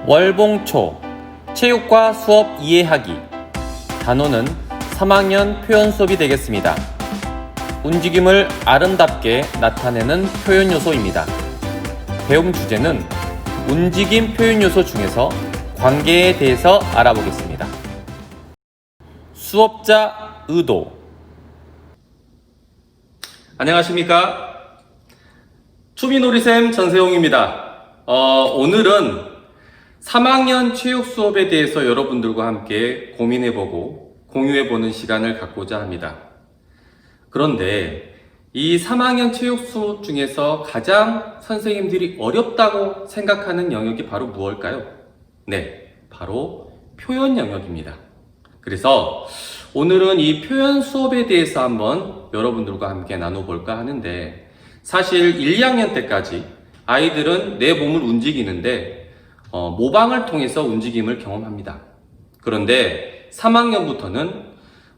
월봉초 체육과 수업 이해하기 단원은 3학년 표현 수업이 되겠습니다. 움직임을 아름답게 나타내는 표현 요소입니다. 배움 주제는 움직임 표현 요소 중에서 관계에 대해서 알아보겠습니다. 수업자 의도. 안녕하십니까? 추미놀이쌤 전세용입니다. 오늘은 3학년 체육 수업에 대해서 여러분들과 함께 고민해보고 공유해보는 시간을 갖고자 합니다. 그런데 이 3학년 체육 수업 중에서 가장 선생님들이 어렵다고 생각하는 영역이 바로 무엇일까요? 네, 바로 표현 영역입니다. 그래서 오늘은 이 표현 수업에 대해서 한번 여러분들과 함께 나눠볼까 하는데, 사실 1, 2학년 때까지 아이들은 내 몸을 움직이는데 모방을 통해서 움직임을 경험합니다. 그런데 3학년부터는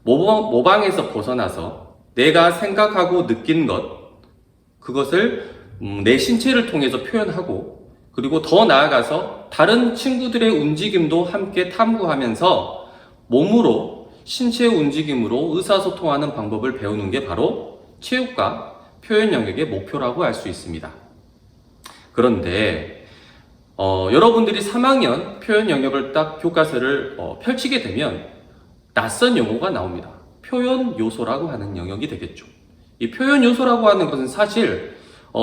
모방에서 벗어나서 내가 생각하고 느낀 그것을 내 신체를 통해서 표현하고, 그리고 더 나아가서 다른 친구들의 움직임도 함께 탐구하면서 몸으로, 신체 움직임으로 의사소통하는 방법을 배우는 게 바로 체육과 표현 영역의 목표라고 할 수 있습니다. 그런데 여러분들이 3학년 표현 영역을 딱 교과서를 펼치게 되면 낯선 용어가 나옵니다. 표현 요소라고 하는 영역이 되겠죠. 이 표현 요소라고 하는 것은 사실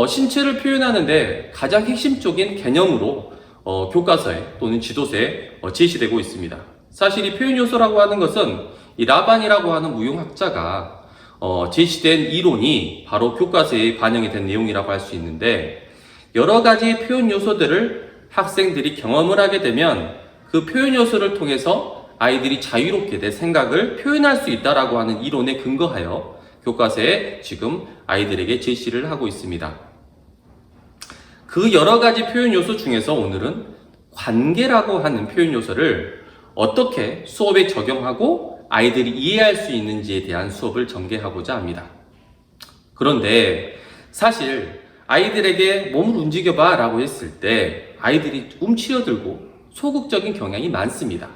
신체를 표현하는데 가장 핵심적인 개념으로 교과서에 또는 지도서에 제시되고 있습니다. 사실 이 표현 요소라고 하는 것은 이 라반이라고 하는 무용학자가 제시된 이론이 바로 교과서에 반영이 된 내용이라고 할 수 있는데, 여러 가지 표현 요소들을 학생들이 경험을 하게 되면 그 표현 요소를 통해서 아이들이 자유롭게 내 생각을 표현할 수 있다라고 하는 이론에 근거하여 교과서에 지금 아이들에게 제시를 하고 있습니다. 그 여러 가지 표현 요소 중에서 오늘은 관계라고 하는 표현 요소를 어떻게 수업에 적용하고 아이들이 이해할 수 있는지에 대한 수업을 전개하고자 합니다. 그런데 사실 아이들에게 몸을 움직여봐 라고 했을 때 아이들이 움츠려들고 소극적인 경향이 많습니다.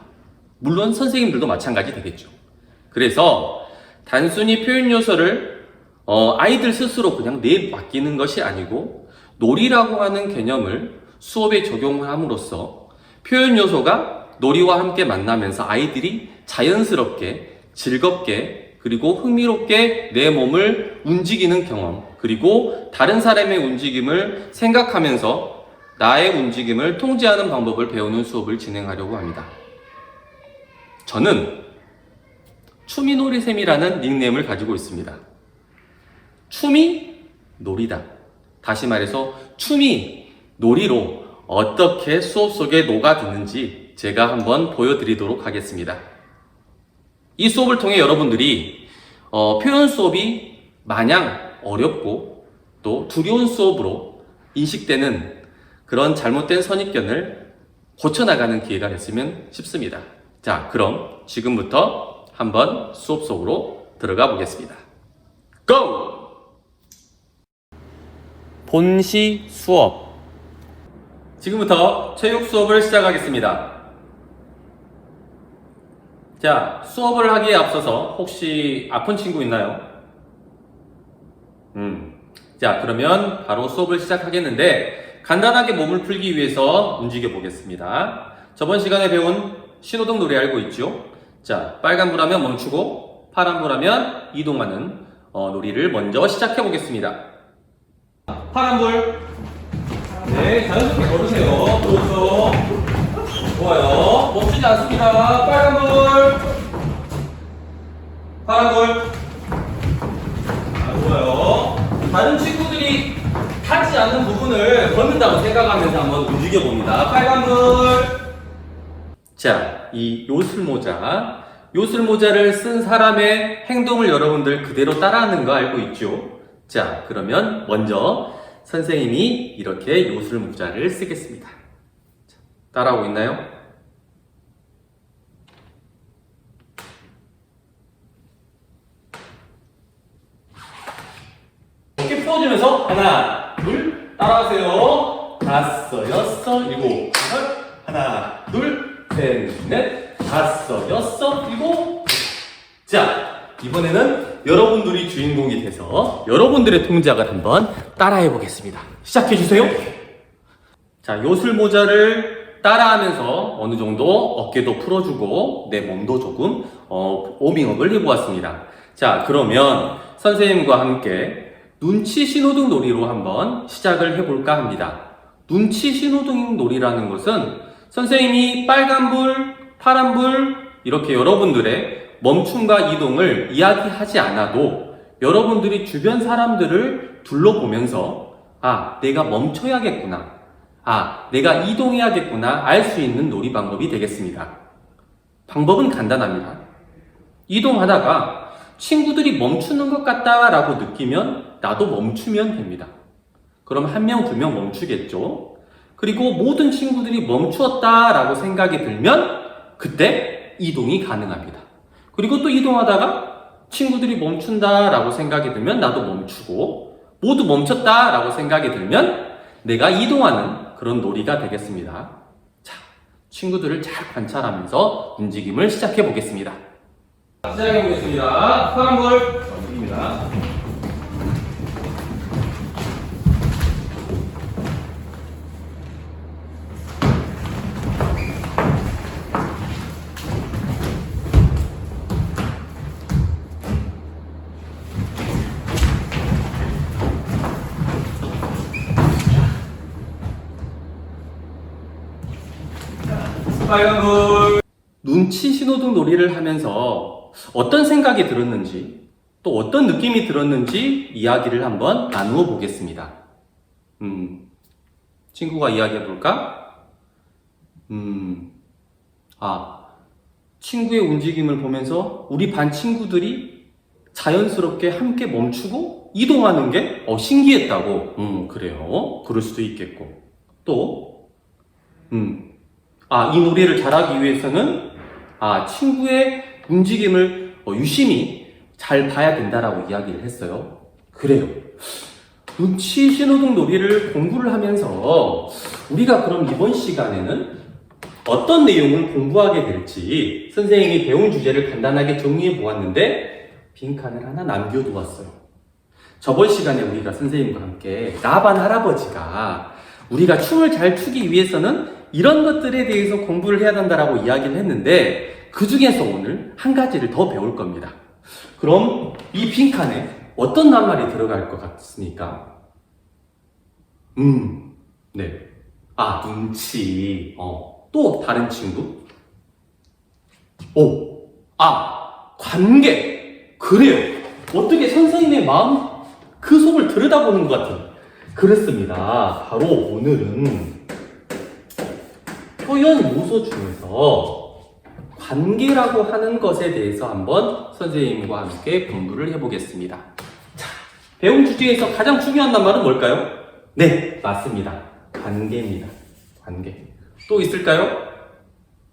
물론 선생님들도 마찬가지 되겠죠. 그래서 단순히 표현 요소를 아이들 스스로 그냥 내맡기는 것이 아니고, 놀이라고 하는 개념을 수업에 적용을 함으로써 표현 요소가 놀이와 함께 만나면서 아이들이 자연스럽게, 즐겁게, 그리고 흥미롭게 내 몸을 움직이는 경험, 그리고 다른 사람의 움직임을 생각하면서 나의 움직임을 통제하는 방법을 배우는 수업을 진행하려고 합니다. 저는 추미놀이쌤이라는 닉네임을 가지고 있습니다. 춤이 놀이다. 다시 말해서 춤이 놀이로 어떻게 수업 속에 녹아드는지 제가 한번 보여드리도록 하겠습니다. 이 수업을 통해 여러분들이 표현 수업이 마냥 어렵고 또 두려운 수업으로 인식되는 그런 잘못된 선입견을 고쳐나가는 기회가 됐으면 싶습니다. 자, 그럼 지금부터 한번 수업 속으로 들어가 보겠습니다. 고! 본시 수업. 지금부터 체육 수업을 시작하겠습니다. 자, 수업을 하기에 앞서서 혹시 아픈 친구 있나요? 자, 그러면 바로 수업을 시작하겠는데, 간단하게 몸을 풀기 위해서 움직여 보겠습니다. 저번 시간에 배운 신호등 놀이 알고 있죠? 자, 빨간불하면 멈추고 파란불하면 이동하는 놀이를 먼저 시작해 보겠습니다. 파란불. 네, 자연스럽게 걸으세요. 그렇죠. 좋아요. 멈추지 않습니다. 빨간불. 파란불. 좋아요. 다른 친구들이 타지 않는 부분을 걷는다고 생각하면서 한번 움직여 봅니다. 빨간불. 자, 이 요술모자를 쓴 사람의 행동을 여러분들 그대로 따라하는 거 알고 있죠? 자, 그러면 먼저 선생님이 이렇게 요술모자를 쓰겠습니다. 자, 따라오고 있나요? 이렇게 풀어주면서 하나, 둘, 따라하세요. 다섯, 여섯, 일곱, 여덟, 하나, 셋, 넷, 다섯, 여섯, 일곱. 자, 이번에는 여러분들이 주인공이 돼서 여러분들의 동작을 한번 따라해 보겠습니다. 시작해 주세요. 자, 요술 모자를 따라하면서 어느 정도 어깨도 풀어주고 내 몸도 조금 워밍업을 해보았습니다. 자, 그러면 선생님과 함께 눈치 신호등 놀이로 한번 시작을 해볼까 합니다. 눈치 신호등 놀이라는 것은 선생님이 빨간불, 파란불 이렇게 여러분들의 멈춤과 이동을 이야기하지 않아도 여러분들이 주변 사람들을 둘러보면서 내가 멈춰야겠구나. 내가 이동해야겠구나 알 수 있는 놀이 방법이 되겠습니다. 방법은 간단합니다. 이동하다가 친구들이 멈추는 것 같다라고 느끼면 나도 멈추면 됩니다. 그럼 한 명, 두 명 멈추겠죠. 그리고 모든 친구들이 멈추었다라고 생각이 들면 그때 이동이 가능합니다. 그리고 또 이동하다가 친구들이 멈춘다라고 생각이 들면 나도 멈추고 모두 멈췄다라고 생각이 들면 내가 이동하는 그런 놀이가 되겠습니다. 자, 친구들을 잘 관찰하면서 움직임을 시작해 보겠습니다. 시작해 보겠습니다. 파란불 입니다. 빨간불. 눈치 신호등 놀이를 하면서 어떤 생각이 들었는지 또 어떤 느낌이 들었는지 이야기를 한번 나누어 보겠습니다. 친구가 이야기해 볼까? 친구의 움직임을 보면서 우리 반 친구들이 자연스럽게 함께 멈추고 이동하는 게 신기했다고. 그래요. 그럴 수도 있겠고. 또 이 놀이를 잘하기 위해서는 친구의 움직임을 유심히 잘 봐야 된다라고 이야기를 했어요. 그래요. 눈치 신호등 놀이를 공부를 하면서 우리가 그럼 이번 시간에는 어떤 내용을 공부하게 될지 선생님이 배운 주제를 간단하게 정리해 보았는데 빈칸을 하나 남겨두었어요. 저번 시간에 우리가 선생님과 함께 나반 할아버지가 우리가 춤을 잘 추기 위해서는 이런 것들에 대해서 공부를 해야 한다라고 이야기를 했는데 그 중에서 오늘 한 가지를 더 배울 겁니다. 그럼 이 빈칸에 어떤 낱말이 들어갈 것 같습니까? 네. 눈치. 또 다른 친구? 관계. 그래요. 어떻게 선생님의 마음 그 속을 들여다보는 것 같은. 그렇습니다. 바로 오늘은 표현 요소 중에서 관계라고 하는 것에 대해서 한번 선생님과 함께 공부를 해보겠습니다. 자, 배운 주제에서 가장 중요한 낱말은 뭘까요? 네, 맞습니다. 관계입니다. 관계. 또 있을까요?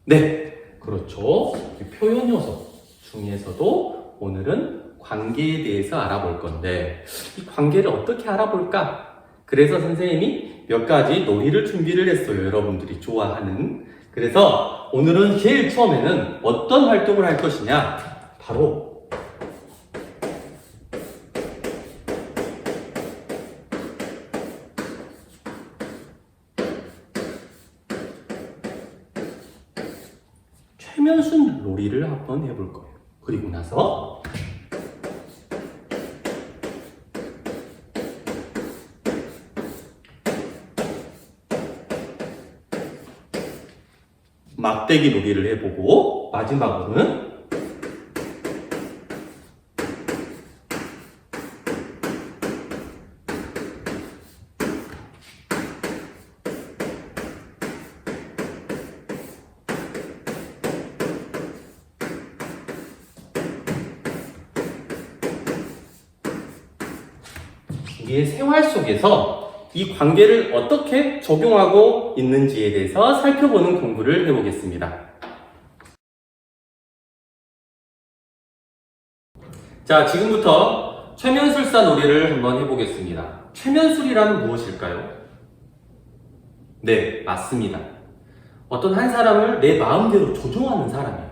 네, 그렇죠. 표현 요소 중에서도 오늘은 관계에 대해서 알아볼 건데 이 관계를 어떻게 알아볼까? 그래서 선생님이 몇 가지 놀이를 준비를 했어요. 여러분들이 좋아하는. 그래서 오늘은 제일 처음에는 어떤 활동을 할 것이냐? 바로 최면순 놀이를 한번 해볼 거예요. 그리고 나서 막대기 놀이를 해보고 마지막으로는 우리의 생활 속에서 이 관계를 어떻게 적용하고 있는지에 대해서 살펴보는 공부를 해보겠습니다. 자, 지금부터 최면술사 놀이를 한번 해보겠습니다. 최면술이란 무엇일까요? 네, 맞습니다. 어떤 한 사람을 내 마음대로 조종하는 사람이에요.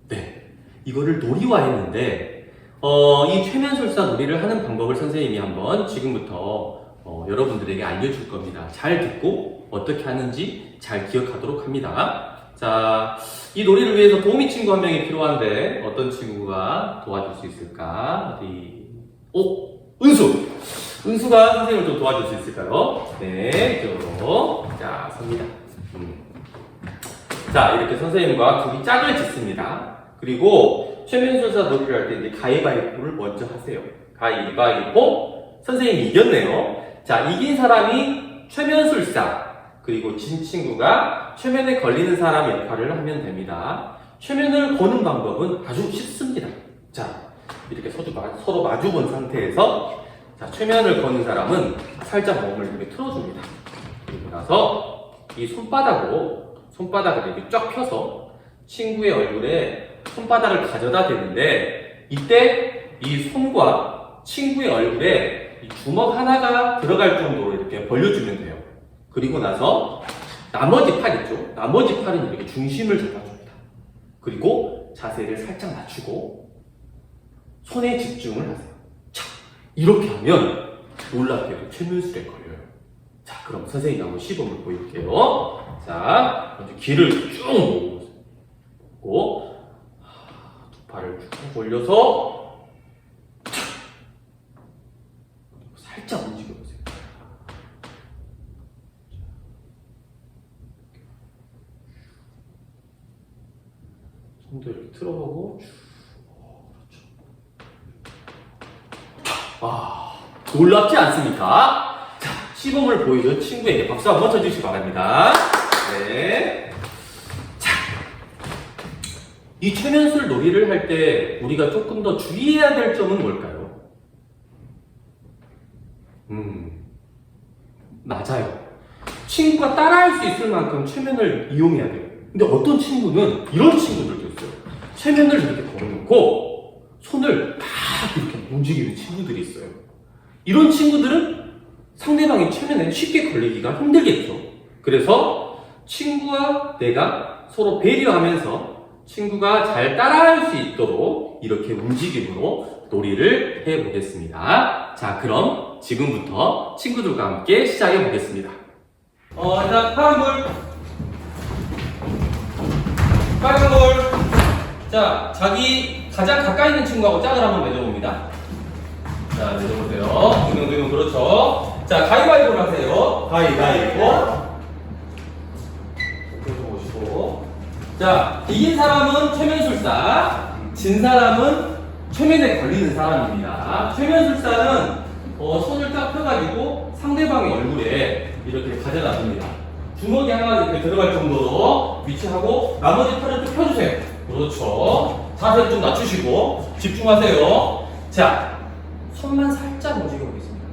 네, 이거를 놀이화했는데 이 최면술사 놀이를 하는 방법을 선생님이 한번 지금부터 여러분들에게 알려줄 겁니다. 잘 듣고 어떻게 하는지 잘 기억하도록 합니다. 자, 이 놀이를 위해서 도우미 친구 한 명이 필요한데 어떤 친구가 도와줄 수 있을까? 어디? 은수! 은수가 선생님을 좀 도와줄 수 있을까요? 네, 이쪽으로. 자, 섭니다. 자, 이렇게 선생님과 둘이 짝을 짓습니다. 그리고 최면술사 놀이를 할 때 이제 가위바위보를 먼저 하세요. 가위바위보. 선생님이 이겼네요. 자, 이긴 사람이 최면술사. 그리고 진 친구가 최면에 걸리는 사람 역할을 하면 됩니다. 최면을 거는 방법은 아주 쉽습니다. 자, 이렇게 서로 마주본 상태에서 자, 최면을 거는 사람은 살짝 몸을 이렇게 틀어줍니다. 그리고 나서 이 손바닥을 이렇게 쫙 펴서 친구의 얼굴에 손바닥을 가져다 대는데 이때 이 손과 친구의 얼굴에 이 주먹 하나가 들어갈 정도로 이렇게 벌려주면 돼요. 그리고 나서 나머지 팔 있죠? 나머지 팔은 이렇게 중심을 잡아줍니다. 그리고 자세를 살짝 낮추고 손에 집중을 하세요. 자, 이렇게 하면 놀랍게도 최면술에 걸려요. 자, 그럼 선생님이 한번 시범을 보여줄게요. 자, 먼저 귀를 쭉 모으고 두 팔을 쭉 올려서 살짝 움직여보세요. 손도 이렇게 틀어보고 그렇죠. 놀랍지 않습니까? 자, 시범을 보여준 친구에게 박수 한번 쳐주시기 바랍니다. 네. 자, 이 최면술 놀이를 할 때 우리가 조금 더 주의해야 될 점은 뭘까요? 맞아요. 친구가 따라할 수 있을 만큼 최면을 이용해야 돼요. 근데 어떤 친구는 이런 친구들도 있어요. 최면을 이렇게 걸어놓고 손을 막 이렇게 움직이는 친구들이 있어요. 이런 친구들은 상대방의 최면에 쉽게 걸리기가 힘들겠죠. 그래서 친구와 내가 서로 배려하면서 친구가 잘 따라할 수 있도록 이렇게 움직임으로 놀이를 해보겠습니다. 자, 그럼 지금부터 친구들과 함께 시작해 보겠습니다. 일단 파란 볼, 빨간 볼. 자, 자기 가장 가까이 있는 친구하고 짝을 한번 맺어봅니다. 자, 맺어보세요. 두명, 그렇죠. 자, 가위바위보를 하세요. 가위바위보. 보시고. 자, 이긴 사람은 최면술사, 진 사람은 최면에 걸리는 사람입니다. 최면술사는 손을 딱 펴가지고 상대방의 얼굴에 이렇게 가져다 줍니다. 주먹이 하나 이렇게 들어갈 정도로 위치하고 나머지 팔을 좀 펴주세요. 그렇죠. 자세를 좀 낮추시고 집중하세요. 자, 손만 살짝 움직여 보겠습니다.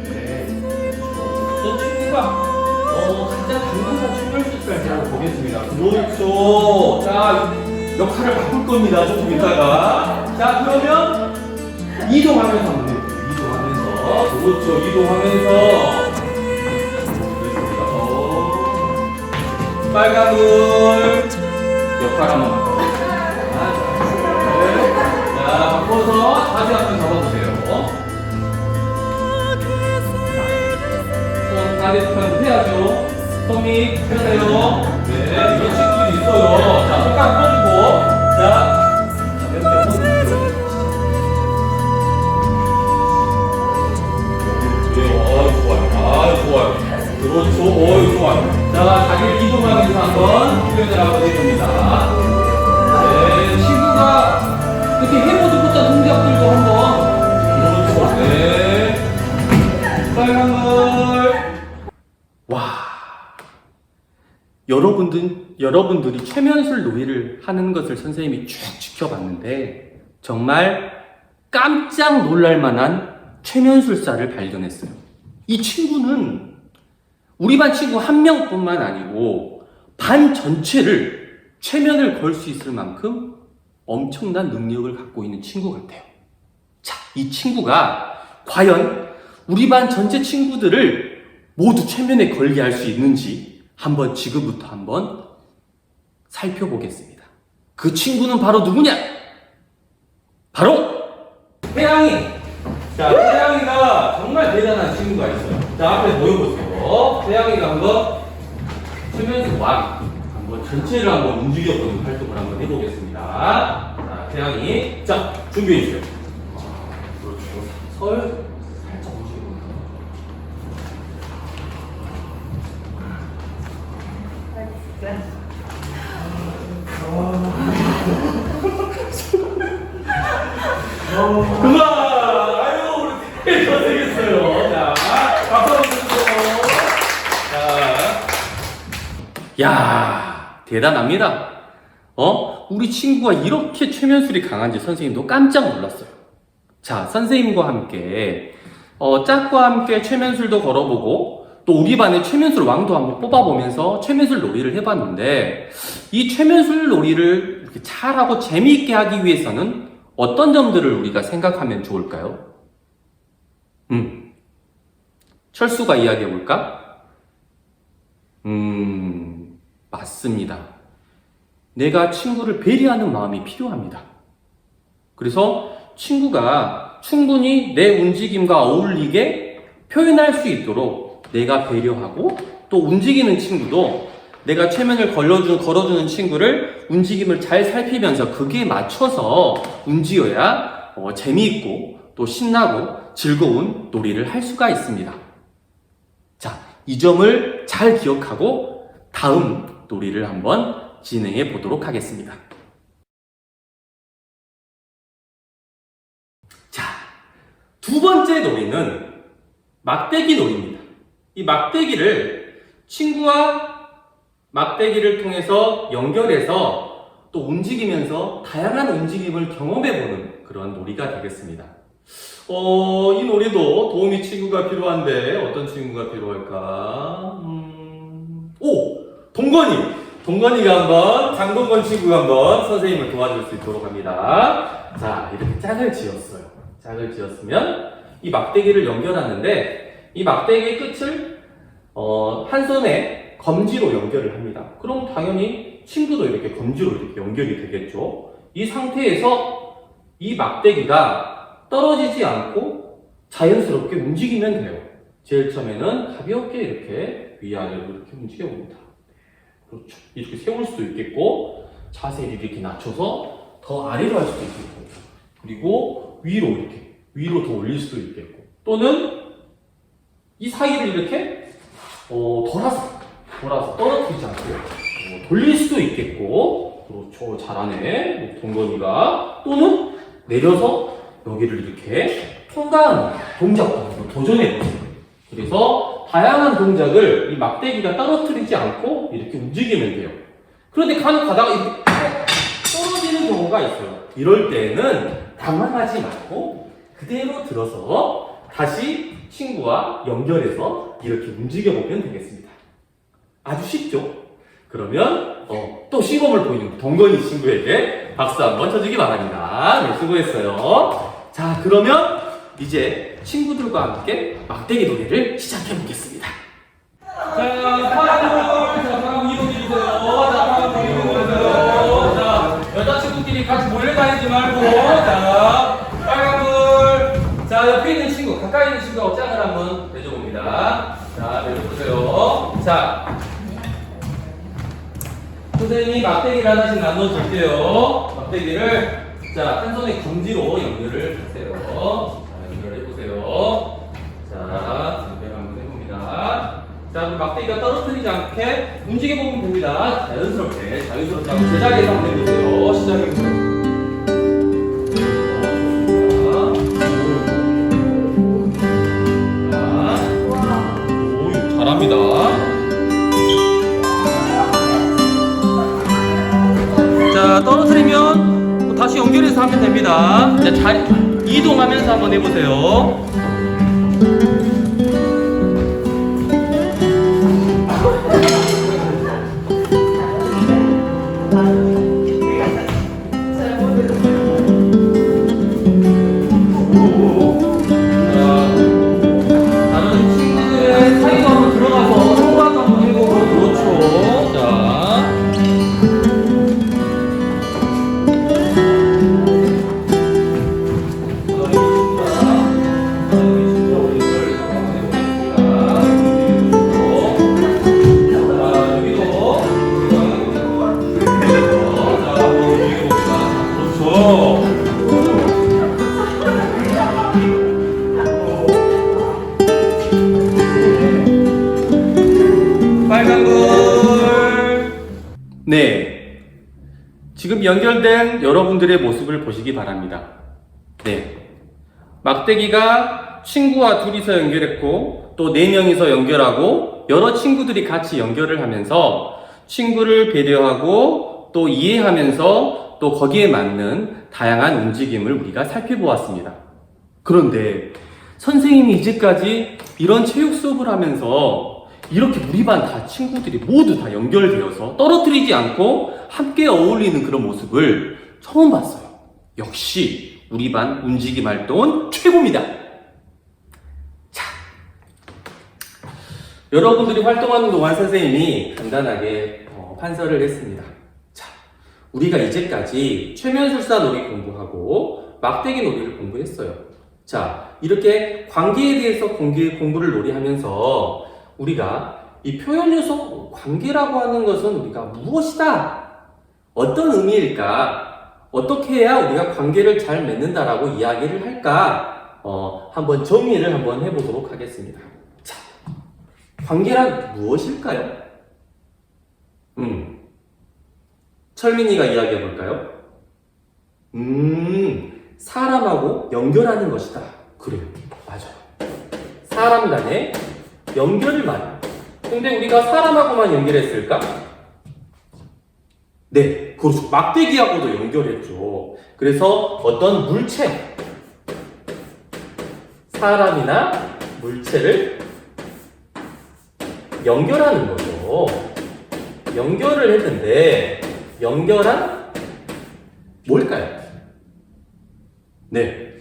네. 저 친구가 가장 당근사 최면술사인지 한번 보겠습니다. 그렇죠. 자, 역할을 바꿀 겁니다. 조금 이따가. 자, 그러면 이동하면서 한번 해볼게요. 이동하면서. 그렇죠. 이동하면서. 빨간 물. 역할 한번 바꿔보세요. 자, 바꿔서 자세 한번 잡아보세요. 손 다리 편 해야죠. 손이 펴세요. 네, 이런 친구들이 있어요. 자, 손가락 펴주고. 자, 가볍게 한번 들어주세요. 좋아요. 그렇죠. 좋아요. 자, 자기를 이동하면서 한번 표현을 한번 해봅니다. 네, 친구가 이렇게 해보지 못한 동작들도 한번. 그렇죠. 네. 빨간 물. 와. 여러분들이 최면술 놀이를 하는 것을 선생님이 쭉 지켜봤는데, 정말 깜짝 놀랄 만한 최면술사를 발견했어요. 이 친구는 우리 반 친구 한 명뿐만 아니고 반 전체를 최면을 걸 수 있을 만큼 엄청난 능력을 갖고 있는 친구 같아요. 자, 이 친구가 과연 우리 반 전체 친구들을 모두 최면에 걸게 할 수 있는지 한번 지금부터 한번 살펴보겠습니다. 그 친구는 바로 누구냐? 바로 태양이. 자, 태양이가 정말 대단한 친구가 있어요. 자, 앞에 모여보세요. 태양이가 한번 최면수 왕 한번 전체를 한번 움직여보는 활동을 한번 해보겠습니다. 자, 태양이. 자, 준비해주세요. 그렇죠. 설 살짝 움직여보는 거예요. 그만! 아유, 우리 되게 잘생겼어요. 자, 박수 한번 주세요. 자. 야, 대단합니다. 우리 친구가 이렇게 최면술이 강한지 선생님도 깜짝 놀랐어요. 자, 선생님과 함께, 짝과 함께 최면술도 걸어보고, 또 우리 반의 최면술 왕도 한번 뽑아보면서 최면술 놀이를 해봤는데, 이 최면술 놀이를 이렇게 잘하고 재미있게 하기 위해서는 어떤 점들을 우리가 생각하면 좋을까요? 철수가 이야기해볼까? 맞습니다. 내가 친구를 배려하는 마음이 필요합니다. 그래서 친구가 충분히 내 움직임과 어울리게 표현할 수 있도록 내가 배려하고, 또 움직이는 친구도 내가 최면을 걸어주는 친구를 움직임을 잘 살피면서 그게 맞춰서 움직여야 재미있고 또 신나고 즐거운 놀이를 할 수가 있습니다. 자, 이 점을 잘 기억하고 다음 놀이를 한번 진행해 보도록 하겠습니다. 자, 두 번째 놀이는 막대기 놀이입니다. 이 막대기를 친구와 막대기를 통해서 연결해서 또 움직이면서 다양한 움직임을 경험해보는 그런 놀이가 되겠습니다. 이 놀이도 도움이 친구가 필요한데 어떤 친구가 필요할까? 동건이가 한번, 장동건 친구가 한번 선생님을 도와줄 수 있도록 합니다. 자, 이렇게 짝을 지었어요. 짝을 지었으면 이 막대기를 연결하는데 이 막대기의 끝을 한 손에 검지로 연결을 합니다. 그럼 당연히 친구도 이렇게 검지로 이렇게 연결이 되겠죠. 이 상태에서 이 막대기가 떨어지지 않고 자연스럽게 움직이면 돼요. 제일 처음에는 가볍게 이렇게 위아래로 이렇게 움직여봅니다. 그렇죠. 이렇게 세울 수도 있겠고, 자세를 이렇게 낮춰서 더 아래로 할 수도 있겠고, 그리고 위로 더 올릴 수도 있겠고, 또는 이 사이를 이렇게 돌아서 떨어뜨리지 않고 돌릴 수도 있겠고, 그렇죠. 잘하네 동건이가. 또는 내려서 여기를 이렇게 통과하는 동작도 한번 도전해보세요. 그래서 다양한 동작을 이 막대기가 떨어뜨리지 않고 이렇게 움직이면 돼요. 그런데 간혹 가다가 이렇게 떨어지는 경우가 있어요. 이럴 때는 당황하지 말고 그대로 들어서 다시 친구와 연결해서 이렇게 움직여보면 되겠습니다. 아주 쉽죠? 그러면 또 시범을 보이는 동건이 친구에게 박수 한번 쳐주기 바랍니다. 네, 수고했어요. 자, 그러면 이제 친구들과 함께 막대기 놀이를 시작해보겠습니다. 자, 파랑 이동해주세요. 자, 이동해주세요. 자, 여자친구끼리 같이 몰려다니지 말고, 자, 빨간 불. 자, 옆에 있는 친구, 가까이 있는 친구가 짝을 한번 내줘봅니다. 자, 내줘보세요. 자, 선생님이 막대기를 하나씩 나눠줄게요. 막대기를, 자, 한 손에 검지로 연결을 하세요. 해보세요. 자, 준비 한번 해봅니다. 자, 그럼 막대기가 떨어뜨리지 않게 움직여보면 됩니다. 자연스럽게 한번 제자리에서 한번 해보세요. 시작해보세요. 잘합니다. 자, 떨어뜨리면 다시 연결해서 하면 됩니다. 자, 잘 이동하면서 한번 해보세요. 다른 친구들의 사이로 한번 들어가서 통과도 한번 해보고, 그렇죠. 빨간불. 네. 지금 연결된 여러분들의 모습을 보시기 바랍니다. 네. 막대기가 친구와 둘이서 연결했고, 또 4명이서 연결하고, 여러 친구들이 같이 연결을 하면서 친구를 배려하고, 또 이해하면서, 또 거기에 맞는 다양한 움직임을 우리가 살펴보았습니다. 그런데 선생님이 이제까지 이런 체육 수업을 하면서 이렇게 우리 반 다 친구들이 모두 다 연결되어서 떨어뜨리지 않고 함께 어울리는 그런 모습을 처음 봤어요. 역시 우리 반 움직임 활동은 최고입니다. 자, 여러분들이 활동하는 동안 선생님이 간단하게 판서를 했습니다. 자, 우리가 이제까지 최면술사 놀이 공부하고 막대기 놀이를 공부했어요. 자, 이렇게 관계에 대해서 공부를 놀이하면서 우리가 이 표현 요소 관계라고 하는 것은 우리가 무엇이다? 어떤 의미일까? 어떻게 해야 우리가 관계를 잘 맺는다라고 이야기를 할까? 한번 정리를 한번 해보도록 하겠습니다. 자, 관계란 무엇일까요? 철민이가 이야기해 볼까요? 사람하고 연결하는 것이다. 그래요. 맞아요. 사람 간의 연결을 말해요. 근데 우리가 사람하고만 연결했을까? 네, 그렇죠. 막대기하고도 연결했죠. 그래서 어떤 물체, 사람이나 물체를 연결하는 거죠. 연결을 했는데 연결한 뭘까요? 네,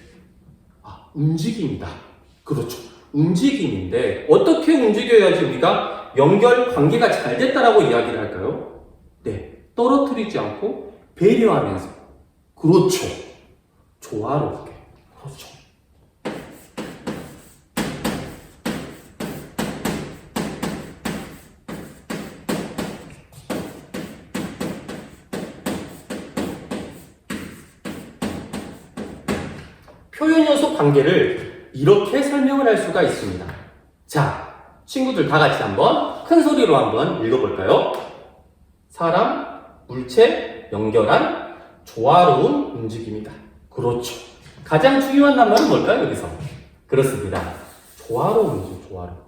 움직임이다. 그렇죠. 움직임인데 어떻게 움직여야지 우리가 연결 관계가 잘 됐다라고 이야기를 할까요? 네, 떨어뜨리지 않고 배려하면서. 그렇죠. 조화롭게. 그렇죠. 표현 요소 관계를 이렇게 설명을 할 수가 있습니다. 자, 친구들 다 같이 한번 큰 소리로 한번 읽어볼까요? 사람, 물체, 연결한 조화로운 움직임이다. 그렇죠. 가장 중요한 단말은 뭘까요, 여기서? 그렇습니다. 조화로운 움직임, 조화로운.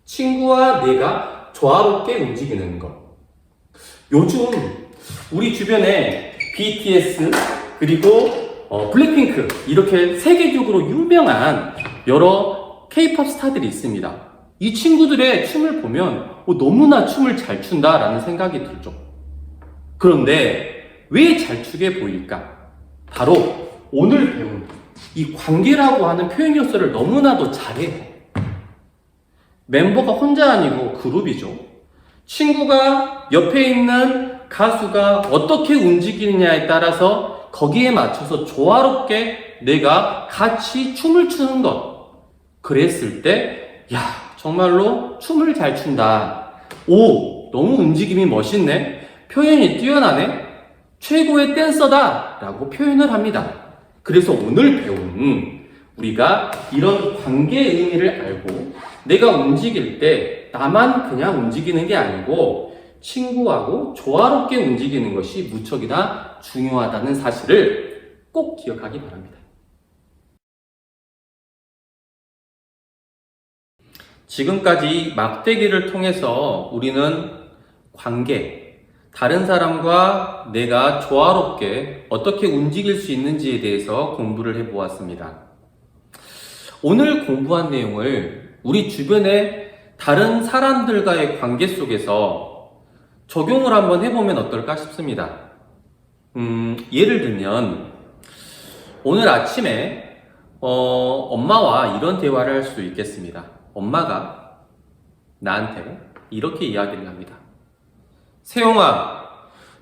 친구와 내가 조화롭게 움직이는 것. 요즘 우리 주변에 BTS 그리고 블랙핑크 이렇게 세계적으로 유명한 여러 K-팝 스타들이 있습니다. 이 친구들의 춤을 보면 너무나 춤을 잘 춘다라는 생각이 들죠. 그런데 왜 잘 추게 보일까? 바로 오늘 배운 이 관계라고 하는 표현 요소를 너무나도 잘해요. 멤버가 혼자 아니고 그룹이죠. 친구가 옆에 있는 가수가 어떻게 움직이느냐에 따라서 거기에 맞춰서 조화롭게 내가 같이 춤을 추는 것. 그랬을 때, 야, 정말로 춤을 잘 춘다. 오, 너무 움직임이 멋있네. 표현이 뛰어나네. 최고의 댄서다. 라고 표현을 합니다. 그래서 오늘 배운 우리가 이런 관계의 의미를 알고 내가 움직일 때 나만 그냥 움직이는 게 아니고 친구하고 조화롭게 움직이는 것이 무척이나 중요하다는 사실을 꼭 기억하기 바랍니다. 지금까지 막대기를 통해서 우리는 관계, 다른 사람과 내가 조화롭게 어떻게 움직일 수 있는지에 대해서 공부를 해보았습니다. 오늘 공부한 내용을 우리 주변의 다른 사람들과의 관계 속에서 적용을 한번 해보면 어떨까 싶습니다. 예를 들면 오늘 아침에 엄마와 이런 대화를 할 수 있겠습니다. 엄마가 나한테 이렇게 이야기를 합니다. 세용아,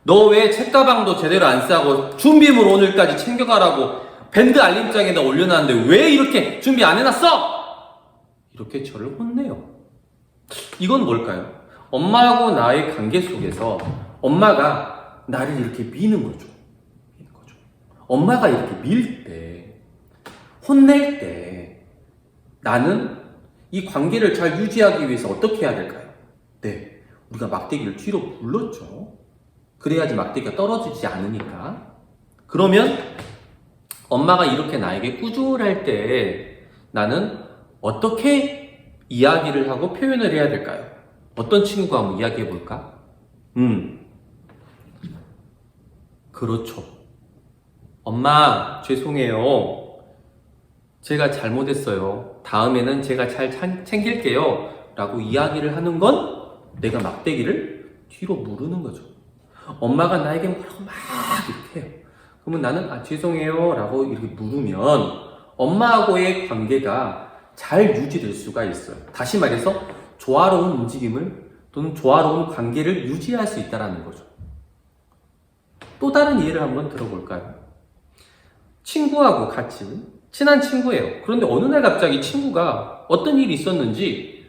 너 왜 책가방도 제대로 안 싸고 준비물 오늘까지 챙겨가라고 밴드 알림장에다 올려놨는데 왜 이렇게 준비 안 해놨어? 이렇게 저를 혼내요. 이건 뭘까요? 엄마하고 나의 관계 속에서 엄마가 나를 이렇게 미는 거죠. 엄마가 이렇게 밀 때, 혼낼 때 나는 이 관계를 잘 유지하기 위해서 어떻게 해야 될까요? 네, 우리가 막대기를 뒤로 물렀죠. 그래야지 막대기가 떨어지지 않으니까. 그러면 엄마가 이렇게 나에게 꾸중을 때 나는 어떻게 이야기를 하고 표현을 해야 될까요? 어떤 친구가 한번 이야기해 볼까? 그렇죠. 엄마, 죄송해요. 제가 잘못했어요. 다음에는 제가 잘 챙길게요. 라고 이야기를 하는 건 내가 막대기를 뒤로 무르는 거죠. 엄마가 나에게 뭐라고 막 이렇게 해요. 그러면 나는 죄송해요. 라고 이렇게 물으면 엄마하고의 관계가 잘 유지될 수가 있어요. 다시 말해서 조화로운 움직임을 또는 조화로운 관계를 유지할 수 있다는 거죠. 또 다른 예를 한번 들어볼까요? 친구하고 같이 친한 친구예요. 그런데 어느 날 갑자기 친구가 어떤 일이 있었는지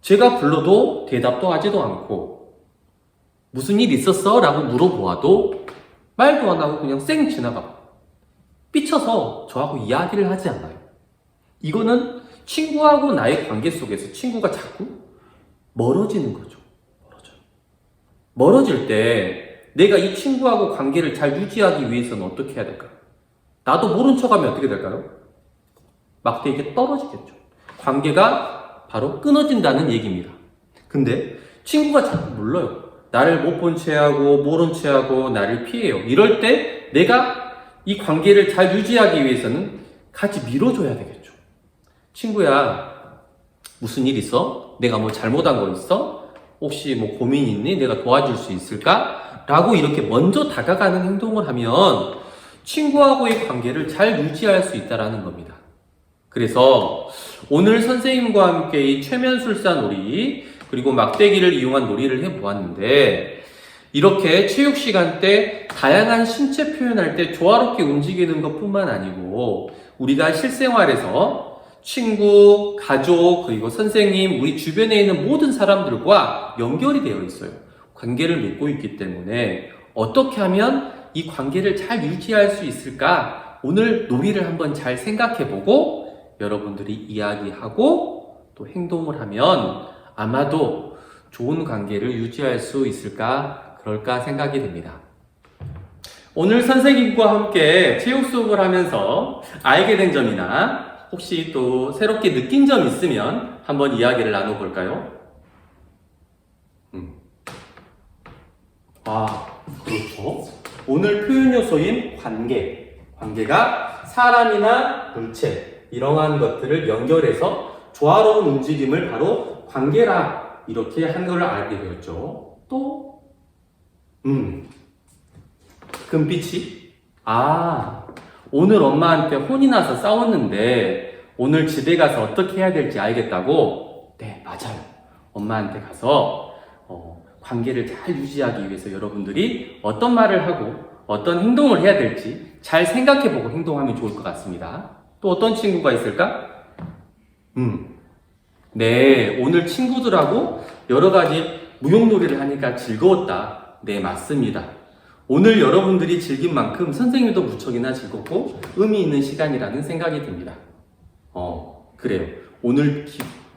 제가 불러도 대답도 하지도 않고 무슨 일 있었어? 라고 물어보아도 말도 안 하고 그냥 쌩 지나가. 삐쳐서 저하고 이야기를 하지 않아요. 이거는 친구하고 나의 관계 속에서 친구가 자꾸 멀어지는 거죠. 멀어질 때 내가 이 친구하고 관계를 잘 유지하기 위해서는 어떻게 해야 될까요? 나도 모른 척하면 어떻게 될까요? 막대기가 떨어지겠죠. 관계가 바로 끊어진다는 얘기입니다. 근데 친구가 자꾸 몰라요. 나를 못 본 채하고 모른 채하고 나를 피해요. 이럴 때 내가 이 관계를 잘 유지하기 위해서는 같이 밀어줘야 되겠죠. 친구야, 무슨 일 있어? 내가 뭐 잘못한 거 있어? 혹시 뭐 고민 있니? 내가 도와줄 수 있을까? 라고 이렇게 먼저 다가가는 행동을 하면 친구하고의 관계를 잘 유지할 수 있다는 겁니다. 그래서 오늘 선생님과 함께 이 최면술사 놀이 그리고 막대기를 이용한 놀이를 해보았는데 이렇게 체육 시간 때 다양한 신체 표현할 때 조화롭게 움직이는 것뿐만 아니고 우리가 실생활에서 친구, 가족, 그리고 선생님, 우리 주변에 있는 모든 사람들과 연결이 되어 있어요. 관계를 맺고 있기 때문에 어떻게 하면 이 관계를 잘 유지할 수 있을까? 오늘 놀이를 한번 잘 생각해보고 여러분들이 이야기하고 또 행동을 하면 아마도 좋은 관계를 유지할 수 있을까? 그럴까 생각이 됩니다. 오늘 선생님과 함께 체육 수업을 하면서 알게 된 점이나 혹시 또 새롭게 느낀 점 있으면 한번 이야기를 나눠볼까요? 그렇죠. 오늘 표현 요소인 관계가 사람이나 물체, 이러한 것들을 연결해서 조화로운 움직임을 바로 관계라 이렇게 한 걸 알게 되었죠. 또 금빛이 오늘 엄마한테 혼이 나서 싸웠는데 오늘 집에 가서 어떻게 해야 될지 알겠다고? 네, 맞아요. 엄마한테 가서 관계를 잘 유지하기 위해서 여러분들이 어떤 말을 하고 어떤 행동을 해야 될지 잘 생각해보고 행동하면 좋을 것 같습니다. 또 어떤 친구가 있을까? 네, 오늘 친구들하고 여러 가지 무용놀이를 하니까 즐거웠다. 네, 맞습니다. 오늘 여러분들이 즐긴 만큼 선생님도 무척이나 즐겁고 의미 있는 시간이라는 생각이 듭니다. 그래요. 오늘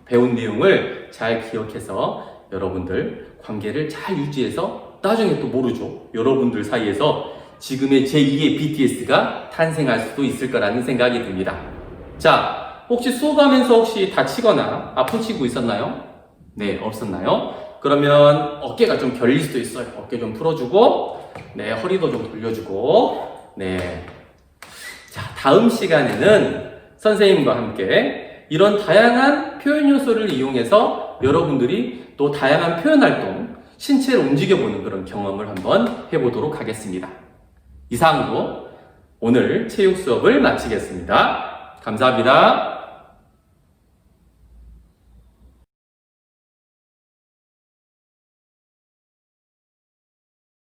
배운 내용을 잘 기억해서 여러분들 관계를 잘 유지해서 나중에 또 모르죠. 여러분들 사이에서 지금의 제2의 BTS가 탄생할 수도 있을 거라는 생각이 듭니다. 자, 혹시 수업하면서 혹시 다치거나 아픈 친구 있었나요? 네, 없었나요? 그러면 어깨가 좀 결릴 수도 있어요. 어깨 좀 풀어주고, 네, 허리도 좀 돌려주고, 네. 자, 다음 시간에는 선생님과 함께 이런 다양한 표현 요소를 이용해서 여러분들이 또 다양한 표현 활동, 신체를 움직여보는 그런 경험을 한번 해보도록 하겠습니다. 이상으로 오늘 체육 수업을 마치겠습니다. 감사합니다.